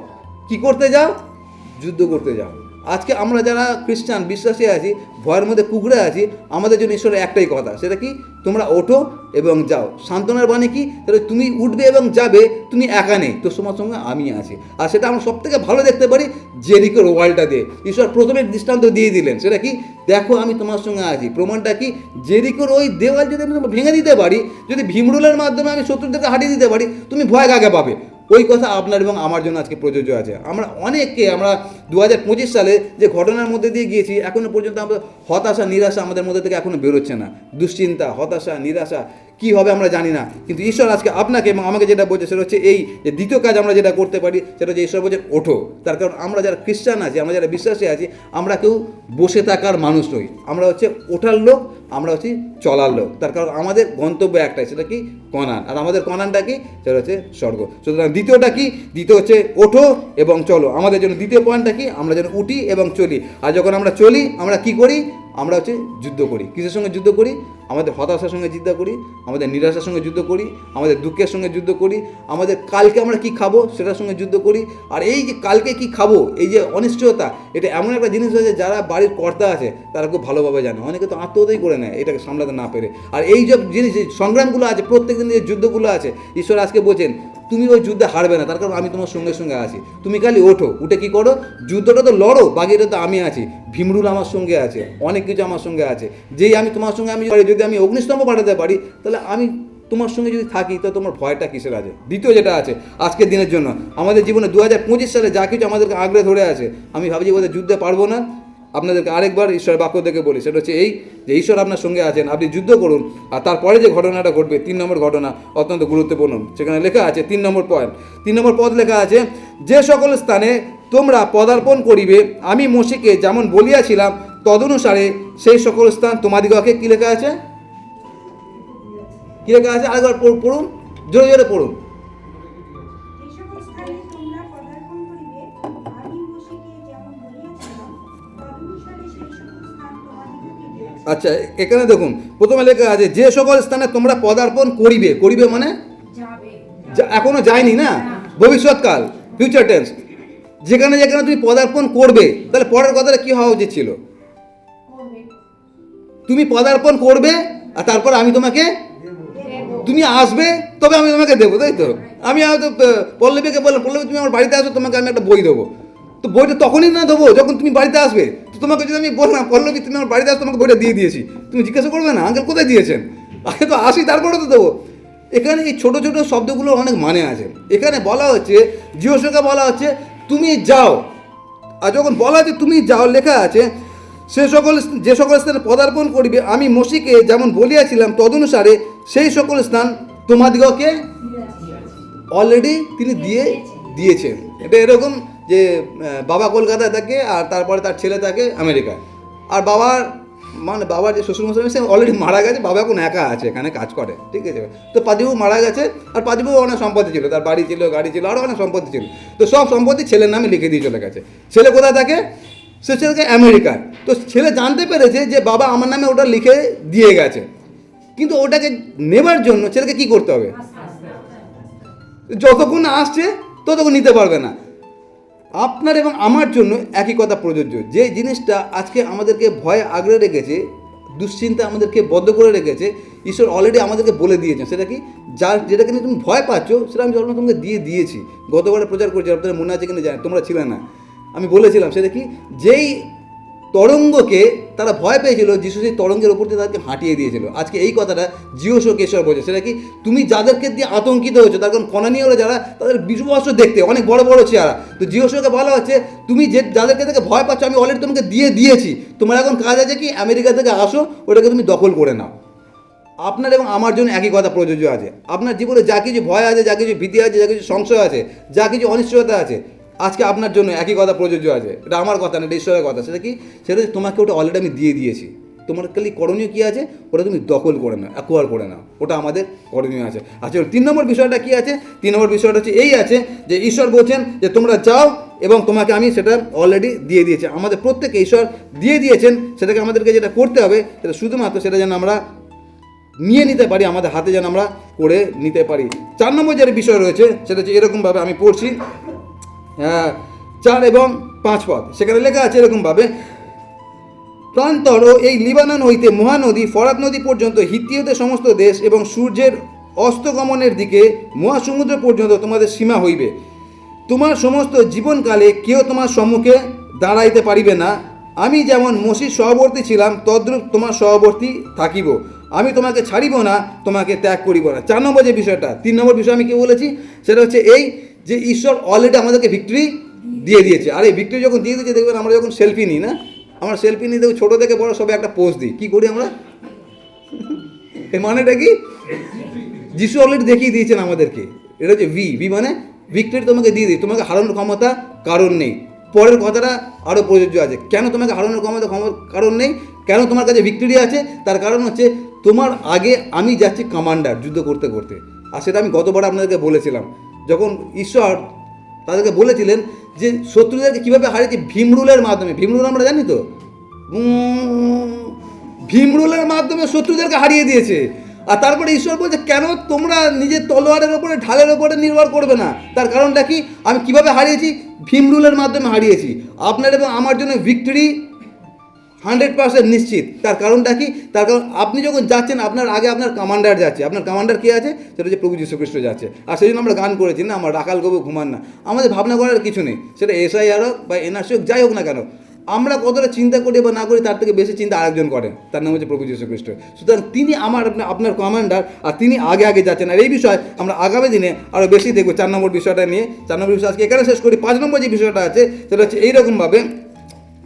কি করতে যাও? যুদ্ধ করতে যাও। আজকে আমরা যারা খ্রিস্টান বিশ্বাসী আছি, ভয়ের মধ্যে কুঁকড়ে আছি, আমাদের জন্য ঈশ্বরের একটাই কথা, সেটা কি? তোমরা ওঠো এবং যাও। সান্ত্বনার বাণী কি? তাহলে তুমি উঠবে এবং যাবে, তুমি একা নেই, তোর তোমার সঙ্গে আমি আছি। আর সেটা আমরা সব থেকে ভালো দেখতে পারি জেরিকোর ওয়ালটা দিয়ে। ঈশ্বর প্রথমে দৃষ্টান্ত দিয়ে দিলেন, সেটা কি? দেখো আমি তোমার সঙ্গে আছি। প্রমাণটা কি? জেরিকোর ওই দেওয়াল যদি আমি ভেঙে দিতে পারি, যদি ভীমরুলের মাধ্যমে আমি শত্রুদেরকে হারিয়ে দিতে পারি, তুমি ভয় কাকে পাবে? ওই কথা আপনার এবং আমার জন্য আজকে প্রযোজ্য আছে। আমরা অনেককে, আমরা 2025 সালে যে ঘটনার মধ্যে দিয়ে গিয়েছি, এখনও পর্যন্ত আমরা হতাশা নিরাশা আমাদের মধ্যে থেকে এখনও বেরোচ্ছে না। দুশ্চিন্তা, হতাশা, নিরাশা, কী হবে আমরা জানি না। কিন্তু ঈশ্বর আজকে আপনাকে এবং আমাকে যেটা বলছে সেটা হচ্ছে এই যে দ্বিতীয় কাজ আমরা যেটা করতে পারি, সেটা হচ্ছে ঈশ্বর বলছে ওঠো। তার কারণ আমরা যারা খ্রিস্টান আছি, আমরা যারা বিশ্বাসী আছি, আমরা কেউ বসে থাকার মানুষ নই। আমরা হচ্ছে ওঠার লোক, আমরা হচ্ছি চলার লোক। তার কারণ আমাদের গন্তব্য একটাই, সেটা কি? কনান। আর আমাদের কনানটা কি? সেটা হচ্ছে স্বর্গ। সুতরাং দ্বিতীয়টা কি? দ্বিতীয় হচ্ছে ওঠো এবং চলো। আমাদের জন্য দ্বিতীয় পয়েন্টটা কি? আমরা যেন উঠি এবং চলি। আর যখন আমরা চলি, আমরা কি করি? আমরা হচ্ছে যুদ্ধ করি। কিসের সঙ্গে যুদ্ধ করি? আমাদের হতাশার সঙ্গে যুদ্ধ করি, আমাদের নিরাশার সঙ্গে যুদ্ধ করি, আমাদের দুঃখের সঙ্গে যুদ্ধ করি, আমাদের কালকে আমরা কি খাবো সেটার সঙ্গে যুদ্ধ করি। আর এই যে কালকে কি খাবো, এই যে অনিশ্চয়তা, এটা এমন একটা জিনিস হয়েছে যারা বাড়ির কর্তা আছে তারা খুব ভালোভাবে জানে। অনেকে তো আত্মহত্যাই করে নেয় এটাকে সামলাতে না পেরে। আর এই যে জিনিস, সংগ্রামগুলো আছে, প্রত্যেক দিন যে যুদ্ধগুলো আছে, ঈশ্বর আজকে বলছেন তুমি ওই যুদ্ধে হারবে না, তার কারণ আমি তোমার সঙ্গে সঙ্গে আছি। তুমি খালি ওঠো, উঠে কি করো, যুদ্ধটা তো লড়ো, বাকিটা তো আমি আছি। ভীমরুল আমার সঙ্গে আছে, অনেক কিছু আমার সঙ্গে আছে। যেই আমি তোমার সঙ্গে আমি যদি আমি অগ্নিস্তম্ভ পাঠাতে পারি, তাহলে আমি তোমার সঙ্গে যদি থাকি তো তোমার ভয়টা কিসের আছে। দ্বিতীয় যেটা আছে আজকের দিনের জন্য আমাদের জীবনে 2025 সালে যা কিছু আমাদেরকে আঁকড়ে ধরে আছে, আমি ভাবছি বোধহয় যুদ্ধে পারবো না। আপনাদেরকে আরেকবার ঈশ্বরের বাক্য থেকে বলি, সেটা হচ্ছে এই যে ঈশ্বর আপনার সঙ্গে আছেন, আপনি যুদ্ধ করুন। আর তারপরে যে ঘটনাটা ঘটবে, 3 নম্বর ঘটনা অত্যন্ত গুরুত্বপূর্ণ। সেখানে লেখা আছে 3 নম্বর পয়েন্ট, 3 নম্বর পদ লেখা আছে, যে সকল স্থানে তোমরা পদার্পণ করিবে আমি মোশিকে যেমন বলিয়াছিলাম তদনুসারে সেই সকল স্থান তোমাদিগকে কি লেখা আছে, কি লেখা আছে? আরেকবার পড়ুন, জোরে জোরে পড়ুন। আচ্ছা, এখানে দেখুন প্রথমে লেখা আছে যে সকল স্থানে তোমরা পদার্পণ করিবে। করিবে মানে এখনো যায়নি না, ভবিষ্যৎকাল, ফিউচার টেন্স। যেখানে যেখানে তুমি পদার্পণ করবে, তাহলে পরের কথাটা কি হওয়া উচিত ছিল? তুমি পদার্পণ করবে আর তারপর আমি তোমাকে, তুমি আসবে তবে আমি তোমাকে দেবো, তাই তো? আমি হয়তো পল্লবীকে বললাম, পল্লবী তুমি আমার বাড়িতে আসো, তোমাকে আমি একটা বই দেবো। তো বইটা তখনই না দেবো যখন তুমি বাড়িতে আসবে। তো তোমাকে যদি আমি বললাম পল্লবী তুমি আমার বাড়িতে আসো, তোমাকে বইটা দিয়ে দিয়েছি, তুমি জিজ্ঞাসা করবে না আঙ্কেল কোথায় দিয়েছেন? আগে তো আসি তারপরে তো দেবো। এখানে এই ছোটো ছোটো শব্দগুলোর অনেক মানে আছে। এখানে বলা হচ্ছে, জিওসকে বলা হচ্ছে তুমি যাও। আর যখন বলা হচ্ছে তুমি যাও, লেখা আছে যে সকল স্থানে পদার্পণ করিবে আমি মোশিকে যেমন বলিয়াছিলাম তদনুসারে সেই সকল স্থান তোমাদিগকে অলরেডি তিনি দিয়েছেন। এটা এরকম যে বাবা কলকাতায় থাকে আর তারপরে তার ছেলে থাকে আমেরিকায়, আর বাবার যে শ্বশুরমশাই সে অলরেডি মারা গেছে, বাবা এখন একা আছে এখানে কাজ করে, ঠিক আছে? তো পাদিবাবু মারা গেছে, আর পাদিবাবু অনেক সম্পত্তি ছিল, তার বাড়ি ছিল, গাড়ি ছিল, আরও অনেক সম্পত্তি ছিল। তো সব সম্পত্তি ছেলের নামে লিখে দিয়ে চলে গেছে। ছেলে কোথায় থাকে? সে ছেলেকে আমেরিকায়। তো ছেলে জানতে পেরেছে যে বাবা আমার নামে ওটা লিখে দিয়ে গেছে, কিন্তু ওটাকে নেবার জন্য ছেলেকে কি করতে হবে? যতক্ষণ আসছে ততক্ষণ নিতে পারবে না। আপনার এবং আমার জন্য একই কথা প্রযোজ্য। যে জিনিসটা আজকে আমাদেরকে ভয়ে আগলে রেখেছে, দুশ্চিন্তা আমাদেরকে বদ্ধ করে রেখেছে, ঈশ্বর অলরেডি আমাদেরকে বলে দিয়েছেন। সেটা কি? যেটাকে নিয়ে তুমি ভয় পাচ্ছ সেটা আমি যখন তোমাকে দিয়ে দিয়েছি। গতবারে প্রচার করেছি, আপনাদের মনে আছে কিনা জানি, তোমরা ছিলে না, আমি বলেছিলাম সেটা কি, যেই তরঙ্গকে তারা ভয় পেয়েছিল, যিশু সেই তরঙ্গের ওপর দিয়ে তাদেরকে হাঁটিয়ে দিয়েছিল। আজকে এই কথাটা জিওসকে ঈশ্বর বলছে, সেটা কি, তুমি যাদেরকে দিয়ে আতঙ্কিত হয়েছো, তার কারণ কনানীয়রা যারা, তাদের বিশ্বস্ত দেখতে অনেক বড় বড় চেহারা। তো জিওসকে বলা হচ্ছে তুমি যাদেরকে থেকে ভয় পাচ্ছ আমি অলরেডি তোমাকে দিয়ে দিয়েছি, তোমার এখন কাজ আছে কি, আমেরিকা থেকে আসো, ওটাকে তুমি দখল করে নাও। আপনার এবং আমার জন্য একই কথা প্রযোজ্য আছে। আপনার জীবনে যা কিছু ভয় আছে, যা কিছু ভীতি আছে, যা কিছু সংশয় আছে, যা কিছু অনিশ্চয়তা আছে, আজকে আপনার জন্য একই কথা প্রযোজ্য আছে। এটা আমার কথা না, এটা ঈশ্বরের কথা। সেটা কি? সেটা তোমাকে ওটা অলরেডি আমি দিয়ে দিয়েছি। তোমার খালি করণীয় কী আছে? ওটা তুমি দখল করে নাও, অ্যাকোয়ার করে নাও, ওটা আমাদের করণীয় আছে। আচ্ছা, 3 নম্বর বিষয়টা কী আছে? 3 নম্বর বিষয়টা হচ্ছে এই আছে যে ঈশ্বর বলছেন যে তোমরা যাও এবং তোমাকে আমি সেটা অলরেডি দিয়ে দিয়েছি। আমাদের প্রত্যেকে ঈশ্বর দিয়ে দিয়েছেন, সেটাকে আমাদেরকে যেটা করতে হবে সেটা শুধুমাত্র সেটা যেন আমরা নিয়ে নিতে পারি, আমাদের হাতে যেন আমরা করে নিতে পারি। 4 নম্বর যে বিষয় রয়েছে সেটা হচ্ছে এরকমভাবে, আমি পড়ছি 4 এবং 5 পদ। সেখানে লেখা আছে এরকমভাবে, প্রান্তর ও এই লিবানন হইতে মহানদী ফরাত নদী পর্যন্ত, হিত্তীয়দের সমস্ত দেশ এবং সূর্যের অস্তগমনের দিকে মহাসমুদ্র পর্যন্ত তোমাদের সীমা হইবে। তোমার সমস্ত জীবনকালে কেউ তোমার সম্মুখে দাঁড়াইতে পারিবে না। আমি যেমন মোশির সহবর্তী ছিলাম তদ্রূপ তোমার সহবর্তী থাকিব। আমি তোমাকে ছাড়িব না, তোমাকে ত্যাগ করিব না। 4 নম্বর যে বিষয়টা, 3 নম্বর বিষয় আমি কি বলেছি সেটা হচ্ছে এই যে ঈশ্বর অলরেডি আমাদেরকে ভিক্টরি দিয়ে দিয়েছে। আর এই ভিক্টরি যখন দিয়ে দিয়েছে, দেখবেন আমরা যখন সেলফি নিই না, আমরা সেলফি নিয়ে দেখব ছোটো থেকে বড় সবাই একটা পোজ দিই। কী করি আমরা? এই মানেটা কি? যিশু অলরেডি দেখিয়ে দিয়েছেন আমাদেরকে। এটা হচ্ছে ভি মানে ভিক্টরি তোমাকে দিয়ে দিই, তোমাকে হারানোর ক্ষমতা কারণ নেই। পরের কথাটা আরও প্রযোজ্য আছে। কেন তোমাকে হারানোর ক্ষমতা কারণ নেই? কেন তোমার কাছে ভিক্টরি আছে? তার কারণ হচ্ছে তোমার আগে আমি যাচ্ছি কমান্ডার যুদ্ধ করতে করতে। আর সেটা আমি গতবার আপনাদেরকে বলেছিলাম, যখন ঈশ্বর তাদেরকে বলেছিলেন যে শত্রুদেরকে কীভাবে হারিয়েছে, ভীমরুলের মাধ্যমে। ভীমরুল আমরা জানি তো, ভীমরুলের মাধ্যমে শত্রুদেরকে হারিয়ে দিয়েছে। আর তারপরে ঈশ্বর বলছে কেন তোমরা নিজের তলোয়ারের ওপরে ঢালের ওপরে নির্ভর করবে না। তার কারণটা কি? আমি কিভাবে হারিয়েছি? ভীমরুলের মাধ্যমে হারিয়েছি। আপনার এবং আমার জন্য ভিক্টরি 100% নিশ্চিত। তার কারণটা কি? তার কারণ আপনি যখন যাচ্ছেন আপনার আগে আপনার কমান্ডার যাচ্ছে। আপনার কমান্ডার কে আছে? সেটা হচ্ছে প্রভু যীশু খ্রিস্ট যাচ্ছে। আর সেই জন্য আমরা গান করেছি না, আমার রাখাল গবু ঘুমান না। আমাদের ভাবনা করার কিছু নেই, সেটা SIR হোক বা NRC হোক, যাই হোক না কেন, আমরা কতটা চিন্তা করি বা না করি তার থেকে বেশি চিন্তা আরেকজন করেন, তার নাম হচ্ছে প্রভু যীশু খ্রিস্ট। সুতরাং তিনি আপনার কমান্ডার, আর তিনি আগে আগে যাচ্ছেন। আর এই বিষয় আমরা আগামী দিনে আরও বেশি দেখবো। 4 নম্বর বিষয়টা নিয়ে, 4 নম্বর বিষয় আজকে এখানে শেষ করি। 5 নম্বর যে বিষয়টা আছে সেটা হচ্ছে এইরকমভাবে,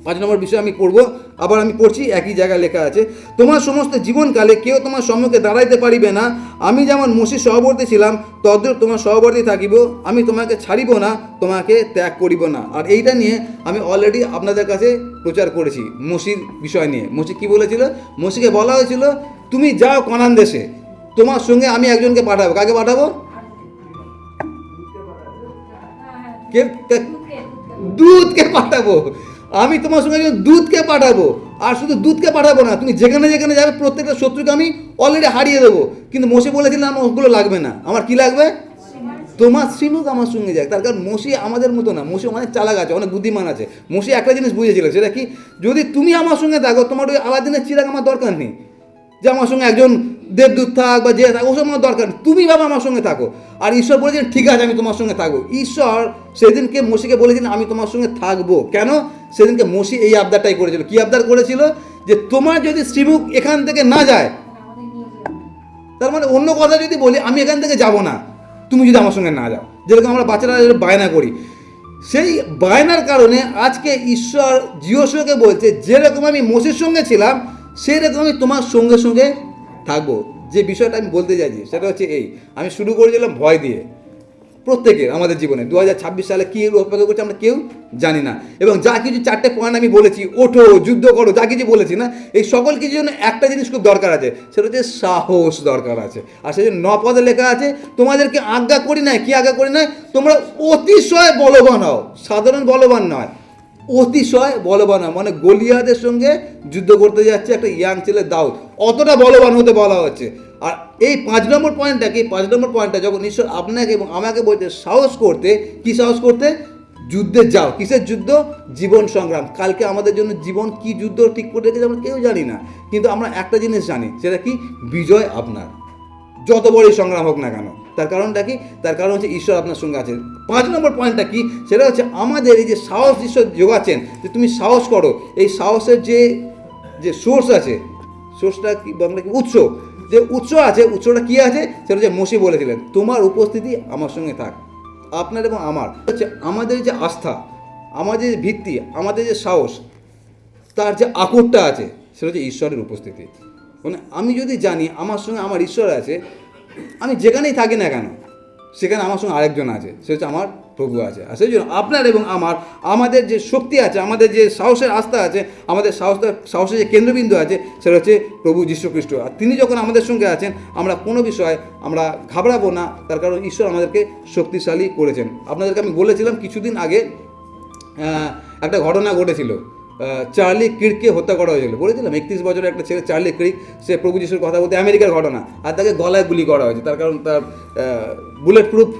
5 নম্বর বিষয় আমি পড়বো, আবার আমি পড়ছি, একই জায়গায় লেখা আছে, তোমার সমস্ত জীবনকালে কেউ তোমার সম্মুখে দাঁড়াইতে পারিবে না। আমি যেমন মসির সহবর্তী ছিলাম তদ্রূপ তোমার সহবর্তী থাকিব। আমি তোমাকে ছাড়িব না, তোমাকে ত্যাগ করিব না। আর এইটা নিয়ে আমি অলরেডি আপনাদের কাছে প্রচার করেছি মসির বিষয় নিয়ে। মসি কী বলেছিল? মসিকে বলা হয়েছিল তুমি যাও কানান দেশে, তোমার সঙ্গে আমি একজনকে পাঠাবো। কাকে পাঠাবো? দূতকে পাঠাবো। আমি তোমার সঙ্গে একজন দূতকে পাঠাবো। আর শুধু দূতকে পাঠাবো না, তুমি যেখানে যেখানে যাবে প্রত্যেকটা শত্রুকে আমি অলরেডি হারিয়ে দেবো। কিন্তু মসি বলেছিলাম আমার ওগুলো লাগবে না, আমার কি লাগবে? তোমার শ্রীমুখ আমার সঙ্গে যায়। তার কারণ মসি আমাদের মতো না, মসি অনেক চালাক আছে, অনেক বুদ্ধিমান আছে। মসি একটা জিনিস বুঝেছিল, সেটা কি? যদি তুমি আমার সঙ্গে থাকো, তোমার ওই আলাদিনের চিরাগ আমার দরকার নেই যে আমার সঙ্গে একজন দেবদূত থাক বা যে থাক, ওসব আমার দরকার নেই, তুমি বাবা আমার সঙ্গে থাকো। আর ঈশ্বর বলেছেন ঠিক আছে আমি তোমার সঙ্গে থাকবো। ঈশ্বর সেদিনকে মসিকে বলেছিলেন আমি তোমার সঙ্গে থাকবো। কেন? সেদিনকে মসি এই আবদারটাই করেছিল। কি আবদার করেছিল? যে তোমার যদি শ্রীমুখ এখান থেকে না যায়, তার মানে অন্য কথা যদি বলি আমি এখান থেকে যাব না, তুমি যদি আমার সঙ্গে না যাও। যেরকম আমরা বাচ্চারা বায়না করি, সেই বায়নার কারণে আজকে ঈশ্বর জিওসুয়াকে বলছে যেরকম আমি মসির সঙ্গে ছিলাম সেই রকম আমি তোমার সঙ্গে সঙ্গে থাকবো। যে বিষয়টা আমি বলতে চাইছি সেটা হচ্ছে এই, আমি শুরু করেছিলাম ভয় দিয়ে। প্রত্যেকের আমাদের জীবনে 2026 সালে কী অপেক্ষা করছে আমরা কেউ জানি না। এবং যা কিছু 4টে পয়েন্ট আমি বলেছি, ওঠো যুদ্ধ করো, যা কিছু বলেছি না, এই সকল কিছুর জন্য একটা জিনিস খুব দরকার আছে, সেটা হচ্ছে সাহস দরকার আছে। আর সেই জন্য 9 পদে লেখা আছে তোমাদেরকে আজ্ঞা করি নাই। কি আজ্ঞা করি নাই? তোমরা অতিশয় বলবান হও। সাধারণ বলবান নয়, অতিশয় বলবান হয়। মানে গলিয়াদের সঙ্গে যুদ্ধ করতে যাচ্ছে একটা ইয়াং ছেলে দাউদ, অতটা বলবান হতে বলা হচ্ছে। আর এই 5 নম্বর পয়েন্টটা কি? 5 নম্বর পয়েন্টটা যখন ঈশ্বর আপনাকে এবং আমাকে বলছে সাহস করতে, কি সাহস করতে? যুদ্ধে যাও। কিসের যুদ্ধ? জীবন সংগ্রাম। কালকে আমাদের জন্য জীবন কি যুদ্ধ ঠিক করে রেখেছে আমরা কেউ জানি না, কিন্তু আমরা একটা জিনিস জানি, সেটা কি? বিজয় আপনার, যত বড়ই সংগ্রাম হোক না কেন। তার কারণটা কি? তার কারণ হচ্ছে ঈশ্বর আপনার সঙ্গে আছেন। 5 নম্বর পয়েন্টটা কি? সেটা হচ্ছে আমাদের এই যে সাহস ঈশ্বর যোগাচ্ছেন, যে তুমি সাহস করো। এই সাহসের যে সোর্স আছে, সোর্সটা কি বাংলা কি? উৎস। যে উৎস আছে, উৎসটা কি আছে? সেটা হচ্ছে মসি বলেছিলেন তোমার উপস্থিতি আমার সঙ্গে থাক। আপনার এবং আমার হচ্ছে আমাদের যে আস্থা, আমাদের যে ভিত্তি, আমাদের যে সাহস, তার যে আকরটা আছে সেটা হচ্ছে ঈশ্বরের উপস্থিতি। মানে আমি যদি জানি আমার সঙ্গে আমার ঈশ্বর আছে, আমি যেখানেই থাকি না কেন সেখানে আমার সঙ্গে আরেকজন আছে, সে হচ্ছে আমার প্রভু আছে। আর সেই জন্য আপনার এবং আমাদের যে শক্তি আছে, আমাদের যে সাহসের আস্থা আছে, আমাদের সাহসের যে কেন্দ্রবিন্দু আছে সেটা হচ্ছে প্রভু যীশু খ্রিস্ট। আর তিনি যখন আমাদের সঙ্গে আছেন আমরা কোনো বিষয় আমরা ঘাবড়াবো না, তার কারণ ঈশ্বর আমাদেরকে শক্তিশালী করেছেন। আপনাদেরকে আমি বলেছিলাম কিছুদিন আগে একটা ঘটনা ঘটেছিল, চার্লি ক্রিককে হত্যা করা হয়েছিল। বলেছিলাম 31 বছরের একটা ছেলে চার্লি ক্রিক, সে প্রভু যিশুর কথা বলতে আমেরিকার ঘটনা, আর তাকে গলায় গুলি করা হয়েছে। তার কারণ তার বুলেট প্রুফ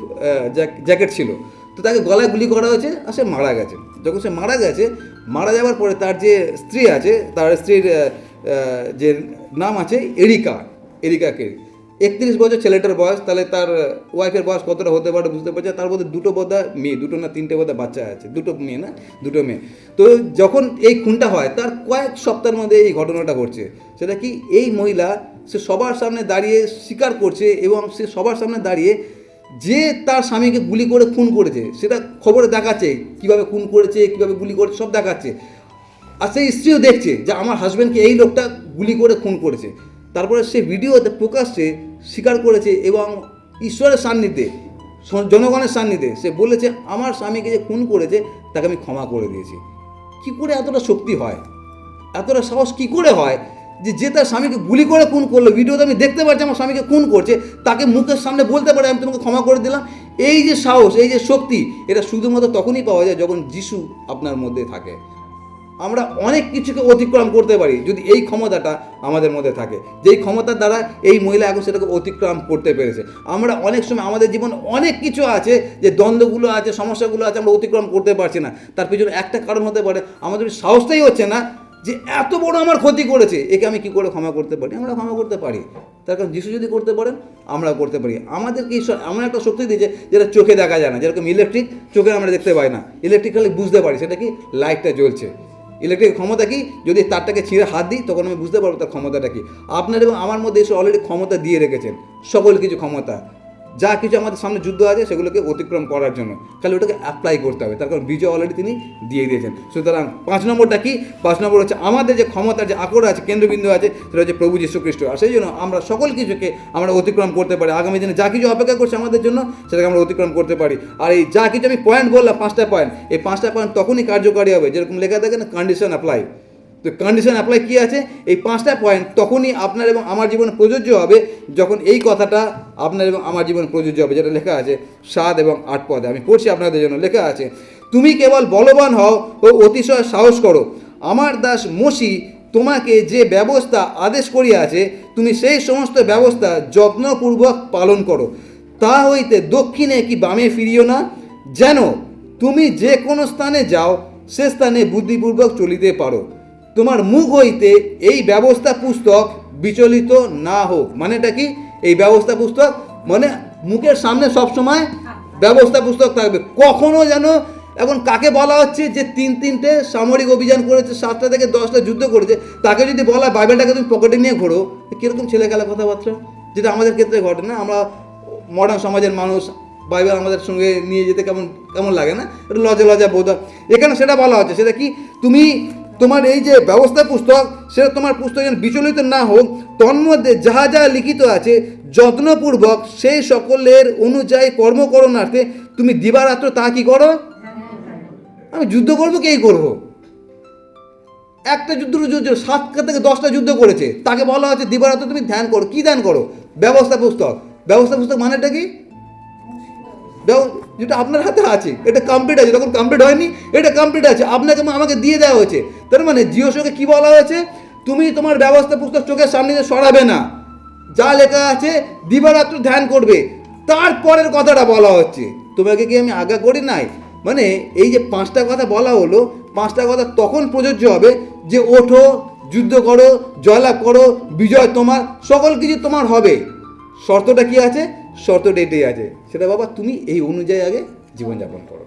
জ্যাকেট ছিল, তো তাকে গলায় গুলি করা হয়েছে আর সে মারা গেছে। যখন সে মারা গেছে, মারা যাওয়ার পরে তার যে স্ত্রী আছে, তার স্ত্রীর যে নাম আছে এরিকা ক্রিক। 31 বছর ছেলেটার বয়স, তাহলে তার ওয়াইফের বয়স কতটা হতে পারে বুঝতে পারছে। তার মধ্যে 2টো বোধহয় মেয়ে, 2টো না 3টে বোধহয় বাচ্চা আছে, 2টো মেয়ে না 2টো মেয়ে। তো যখন এই খুনটা হয় তার কয়েক সপ্তাহের মধ্যে এই ঘটনাটা ঘটছে। সেটা কি? এই মহিলা সে সবার সামনে দাঁড়িয়ে স্বীকার করছে, এবং সে সবার সামনে দাঁড়িয়ে যে তার স্বামীকে গুলি করে খুন করেছে সেটা খবরে দেখাচ্ছে, কীভাবে খুন করেছে, কীভাবে গুলি করেছে সব দেখাচ্ছে। আর সেই স্ত্রীও দেখছে যে আমার হাজব্যান্ডকে এই লোকটা গুলি করে খুন করেছে। তারপরে সে ভিডিওতে প্রকাশ্যে স্বীকার করেছে, এবং ঈশ্বরের সান্নিধ্যে, জনগণের সান্নিধ্যে সে বলেছে আমার স্বামীকে যে খুন করেছে তাকে আমি ক্ষমা করে দিয়েছি। কী করে এতটা শক্তি হয়, এতটা সাহস কী করে হয় যে তার স্বামীকে গুলি করে খুন করলো, ভিডিওতে আমি দেখতে পাচ্ছি আমার স্বামীকে খুন করছে, তাকে মুখের সামনে বলতে পারে আমি তোমাকে ক্ষমা করে দিলাম। এই যে সাহস, এই যে শক্তি, এটা শুধুমাত্র তখনই পাওয়া যায় যখন যিশু আপনার মধ্যে থাকে। আমরা অনেক কিছুকে অতিক্রম করতে পারি যদি এই ক্ষমতাটা আমাদের মধ্যে থাকে, যেই ক্ষমতার দ্বারা এই মহিলা এখন সেটাকে অতিক্রম করতে পেরেছে। আমরা অনেক সময় আমাদের জীবনে অনেক কিছু আছে, যে দ্বন্দ্বগুলো আছে, সমস্যাগুলো আছে, আমরা অতিক্রম করতে পারছি না। তার পিছনে একটা কারণ হতে পারে আমাদের সাহসটাই হচ্ছে না যে এত বড় আমার ক্ষতি করেছে, একে আমি কি করে ক্ষমা করতে পারি। আমরা ক্ষমা করতে পারি, তার কারণ যিশু যদি করতে পারেন আমরাও করতে পারি। আমাদেরকে ঈশ্বর এমন একটা শক্তি দিয়েছে যেটা চোখে দেখা যায় না, যেরকম ইলেকট্রিক চোখে আমরা দেখতে পাই না, ইলেকট্রিক খালি বুঝতে পারি, সেটা কি লাইটটা জ্বলছে। ইলেকট্রিক ক্ষমতা কি, যদি তারটাকে ছিঁড়ে হাত দিই তখন আমি বুঝতে পারবো তার ক্ষমতাটা কি। আপনার এবং আমার মধ্যে এসে অলরেডি ক্ষমতা দিয়ে রেখেছেন, সকল কিছু ক্ষমতা, যা কিছু আমাদের সামনে যুদ্ধ আছে সেগুলোকে অতিক্রম করার জন্য খালি ওটাকে অ্যাপ্লাই করতে হবে, তার কারণ বিজয় অলরেডি তিনি দিয়ে দিয়েছেন। সুতরাং 5 নম্বরটা কি, 5 নম্বর হচ্ছে আমাদের যে ক্ষমতার যে আকর আছে, কেন্দ্রবিন্দু আছে, সেটা হচ্ছে প্রভু যীশু খ্রিস্ট। আর সেই জন্য আমরা সকল কিছুকে আমরা অতিক্রম করতে পারি, আগামী দিনে যা কিছু অপেক্ষা করছে আমাদের জন্য সেটাকে আমরা অতিক্রম করতে পারি। আর এই যা কিছু আমি পয়েন্ট বললাম, 5টা পয়েন্ট, এই 5টা পয়েন্ট তখনই কার্যকারী হবে যেরকম লেখা থাকে না, কন্ডিশন অ্যাপ্লাই। তো কন্ডিশন অ্যাপ্লাই কী আছে, এই 5টা পয়েন্ট তখনই আপনার এবং আমার জীবনে প্রযোজ্য হবে যখন এই কথাটা আপনার এবং আমার জীবনে প্রযোজ্য হবে, যেটা লেখা আছে 7 এবং 8 পদে। আমি পড়ছি আপনাদের জন্য, লেখা আছে, তুমি কেবল বলবান হও ও অতিশয় সাহস করো, আমার দাস মোশি তোমাকে যে ব্যবস্থা আদেশ করিয়াছে তুমি সেই সমস্ত ব্যবস্থা যত্নপূর্বক পালন করো, তা হইতে দক্ষিণে কি বামে ফিরিও না, যেন তুমি যে কোনো স্থানে যাও সে স্থানে বুদ্ধিপূর্বক চলিতে পারো। তোমার মুখ হইতে এই ব্যবস্থা পুস্তক বিচলিত না হোক। মানেটা কি, এই ব্যবস্থা পুস্তক মানে মুখের সামনে সবসময় ব্যবস্থা পুস্তক থাকবে। কখনো যেন, এখন কাকে বলা হচ্ছে যে 3টে সামরিক অভিযান করেছে, 7টা থেকে 10টা যুদ্ধ করেছে, তাকে যদি বলা বাইবেলটাকে তুমি পকেটে নিয়ে ঘোরো, কীরকম ছেলে খেলা কথাবার্তা, যেটা আমাদের ক্ষেত্রে ঘটে না। আমরা মডার্ন সমাজের মানুষ, বাইবেল আমাদের সঙ্গে নিয়ে যেতে কেমন কেমন লাগে না, একটু লজ্জা লজ্জা বোধ হয়। এখানে সেটা বলা হচ্ছে, সেটা কি, তুমি তোমার এই যে ব্যবস্থা পুস্তক, সেটা তোমার পুস্তক যেন বিচলিত না হোক, তন্মধ্যে যাহা যা লিখিত আছে যত্নপূর্বক সেই সকলের অনুযায়ী কর্মকরণার্থে তুমি দিবারাত্র তা কি করো। আমি যুদ্ধ করবো, কেই করবো, একটা যুদ্ধ 7টা থেকে 10টা যুদ্ধ করেছে, তাকে বলা হচ্ছে দিবারাত্র তুমি ধ্যান করো। কি ধ্যান করো? ব্যবস্থা পুস্তক। ব্যবস্থা পুস্তক মানেটা কি, যেটা আপনার হাতে আছে, এটা কমপ্লিট আছে, যখন কমপ্লিট হয়নি এটা কমপ্লিট আছে, আপনাকে আমাকে দিয়ে দেওয়া হয়েছে। তার মানে জিওসকে কি বলা হয়েছে, তুমি তোমার ব্যবস্থা পুস্তক চোখের সামনে সরাবে না, যা লেখা আছে দিবারাত্র ধ্যান করবে। তারপরের কথাটা বলা হচ্ছে, তোমাকে কি আমি আজ্ঞা করি নাই, মানে এই যে 5টা কথা বলা হলো, 5টা কথা তখন প্রযোজ্য হবে যে ওঠো, যুদ্ধ করো, জয়লাভ করো, বিজয় তোমার, সকল কিছু তোমার হবে। শর্তটা কি আছে, শর্তটা এটাই আছে, সেটা বাবা তুমি এই অনুযায়ী আগে জীবনযাপন করো।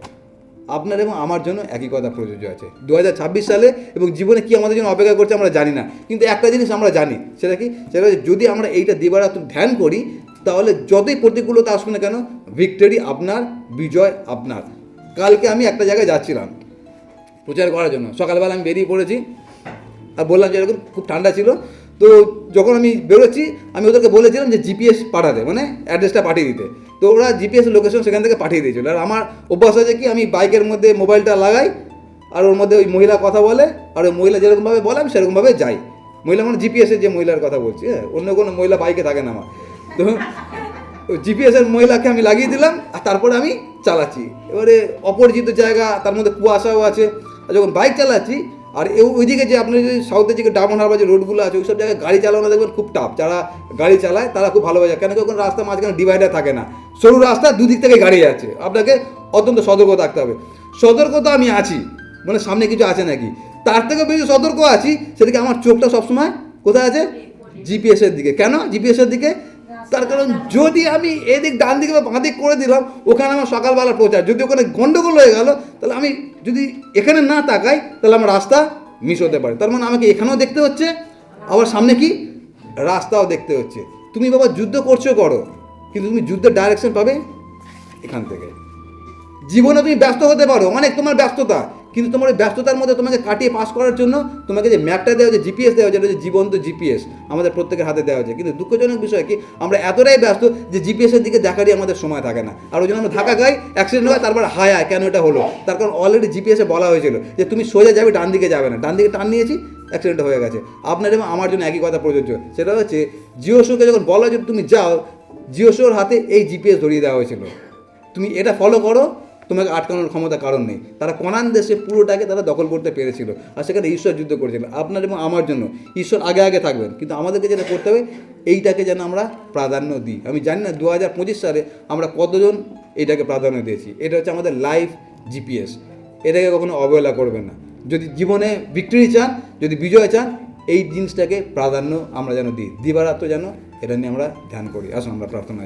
আপনার এবং আমার জন্য একই কথা প্রযোজ্য আছে 2026 সালে, এবং জীবনে কি আমাদের জন্য অপেক্ষা করছে আমরা জানি না, কিন্তু একটা জিনিস আমরা জানি, সেটা কি, সেটা যদি আমরা এইটা দিবারাত্র ধ্যান করি, তাহলে যতই প্রতিকূলতা আসুক না কেন, ভিক্টরি আপনার, বিজয় আপনার। কালকে আমি একটা জায়গায় যাচ্ছিলাম প্রচার করার জন্য, সকালবেলা আমি বেরিয়ে পড়েছি, আর বললাম যে এরকম খুব ঠান্ডা ছিল, তো যখন আমি বেরোচ্ছি আমি ওদেরকে বলেছিলাম যে জিপিএস পাঠাতে, মানে অ্যাড্রেসটা পাঠিয়ে দিতে। তো ওরা জিপিএস লোকেশন সেখান থেকে পাঠিয়ে দিয়েছিল। আর আমার অভ্যাস আছে কি, আমি বাইকের মধ্যে মোবাইলটা লাগাই, আর ওর মধ্যে ওই মহিলা কথা বলে, আর ওই মহিলা যেরকমভাবে বলে আমি সেরকমভাবে যাই। মহিলা মানে জিপিএসের যে মহিলার কথা বলছি, হ্যাঁ, অন্য কোনো মহিলা বাইকে থাকে না আমার। তো জিপিএসের মহিলাকে আমি লাগিয়ে দিলাম, আর তারপরে আমি চালাচ্ছি। এবারে অপরিচিত জায়গা, তার মধ্যে কুয়াশাও আছে, আর যখন বাইক চালাচ্ছি, আর ওইদিকে যে আপনি যদি সাউথের দিকে ডায়মন্ড হারবার যে রোডগুলো আছে, ওইসব জায়গায় গাড়ি চালানো দেখবেন খুব টাফ। যারা গাড়ি চালায় তারা খুব ভালোভাবে যায়, কেন কি ওখানে রাস্তার মাঝখানে ডিভাইডার থাকে না, সরু রাস্তা, দুদিক থেকে গাড়ি আছে, আপনাকে অত্যন্ত সতর্ক থাকতে হবে। সতর্কতা আমি আছি, মানে সামনে কিছু আছে নাকি, তার থেকে বেশি সতর্ক আছি, সেদিকে আমার চোখটা সবসময় কোথায় আছে, জিপিএসের দিকে। কেন জিপিএসের দিকে? তার কারণ যদি আমি এদিক ডান দিকে বা বাঁ দিক করে দিলাম, ওখানে আমার সকালবেলা প্রচার, যদি ওখানে গন্ডগোল হয়ে গেল, তাহলে আমি যদি এখানে না তাকাই, তাহলে আমার রাস্তা মিস হতে পারে। তার মানে আমাকে এখানেও দেখতে হচ্ছে, আবার সামনে কি রাস্তাও দেখতে হচ্ছে। তুমি বাবা যুদ্ধ করছো করো, কিন্তু তুমি যুদ্ধের ডাইরেকশন পাবে এখান থেকে। জীবনে তুমি ব্যস্ত হতে পারো, অনেক তোমার ব্যস্ততা, কিন্তু তোমার ওই ব্যস্ততার মধ্যে তোমাকে কাটিয়ে পাস করার জন্য তোমাকে যে ম্যাপটা দেওয়া হচ্ছে, জিপিএস দেওয়া হচ্ছে, এটা হচ্ছে জীবন্ত জিপিএস আমাদের প্রত্যেকের হাতে দেওয়া হচ্ছে। কিন্তু দুঃখজনক বিষয় কি, আমরা এতটাই ব্যস্ত যে জিপিএসের দিকে দেখারই আমাদের সময় থাকে না, আর ওই জন্য আমরা ধাক্কা খাই, অ্যাক্সিডেন্ট হয়, তারপর হায় কেন এটা হলো। তার কারণ অলরেডি জিপিএসে বলা হয়েছিল যে তুমি সোজা যাবে, ডান দিকে যাবে না, ডান দিকে টান নিয়েছি, অ্যাক্সিডেন্ট হয়ে গেছে। আপনার এবং আমার জন্য একই কথা প্রযোজ্য, সেটা হচ্ছে জিওসোকে যখন বলা হয়েছিল তুমি যাও, জিওসোর হাতে এই জিপিএস ধরিয়ে দেওয়া হয়েছিল, তুমি এটা ফলো করো, তোমাকে আটকানোর ক্ষমতা কারণ নেই। তারা কনান দেশে পুরোটাকে তারা দখল করতে পেরেছিল, আর সেখানে ঈশ্বর যুদ্ধ করেছিল আপনার এবং আমার জন্য। ঈশ্বর আগে আগে থাকবেন, কিন্তু আমাদেরকে যেটা করতে হবে এইটাকে যেন আমরা প্রাধান্য দিই। আমি জানি না 2025 সালে আমরা কতজন এইটাকে প্রাধান্য দিয়েছি। এটা হচ্ছে আমাদের লাইফ জিপিএস, এটাকে কখনো অবহেলা করবেন না। যদি জীবনে ভিক্টরি চান, যদি বিজয় চান, এই জিনিসটাকে প্রাধান্য আমরা যেন দিই, দিবারাত্র যেন এটা নিয়ে আমরা ধ্যান করি। আসুন আমরা প্রার্থনা